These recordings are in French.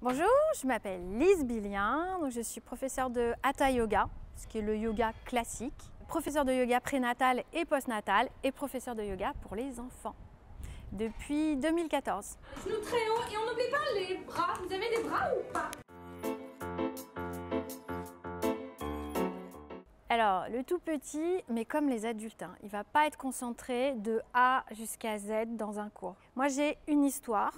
Bonjour, je m'appelle Lise Billien, donc je suis professeure de Hatha Yoga, ce qui est le yoga classique, professeure de yoga prénatal et postnatal et professeure de yoga pour les enfants depuis 2014. Genoux très haut et on n'oublie pas les bras. Vous avez des bras ou pas? Alors, le tout petit, mais comme les adultes, il ne va pas être concentré de A jusqu'à Z dans un cours. Moi, j'ai une histoire,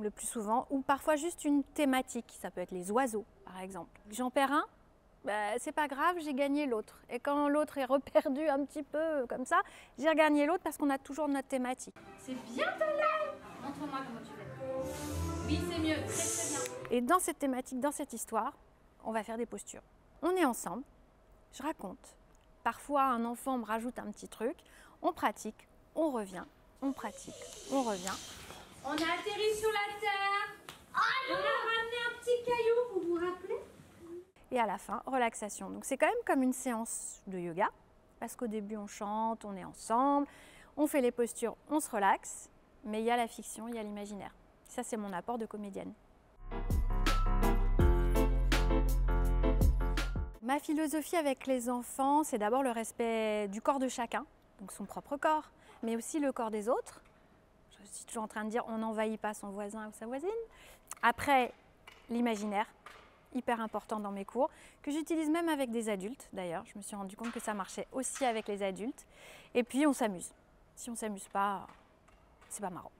le plus souvent, ou parfois juste une thématique. Ça peut être les oiseaux, par exemple. J'en perds un, c'est pas grave, j'ai gagné l'autre. Et quand l'autre est reperdu un petit peu comme ça, j'ai regagné l'autre parce qu'on a toujours notre thématique. C'est bien ta lèvre. Montre-moi comment tu fais. Oui, c'est mieux, très bien. Et dans cette thématique, dans cette histoire, on va faire des postures. On est ensemble. Je raconte. Parfois, un enfant me rajoute un petit truc. On pratique, on revient, on pratique, on revient. On a atterri sur la terre. On a ramené un petit caillou, vous vous rappelez? Et à la fin, relaxation. Donc c'est quand même comme une séance de yoga, parce qu'au début, on chante, on est ensemble, on fait les postures, on se relaxe, mais il y a la fiction, il y a l'imaginaire. Ça, c'est mon apport de comédienne. Ma philosophie avec les enfants, c'est d'abord le respect du corps de chacun, donc son propre corps, mais aussi le corps des autres. Je suis toujours en train de dire on n'envahit pas son voisin ou sa voisine. Après, l'imaginaire, hyper important dans mes cours, que j'utilise même avec des adultes d'ailleurs. Je me suis rendu compte que ça marchait aussi avec les adultes. Et puis on s'amuse. Si on ne s'amuse pas, c'est pas marrant.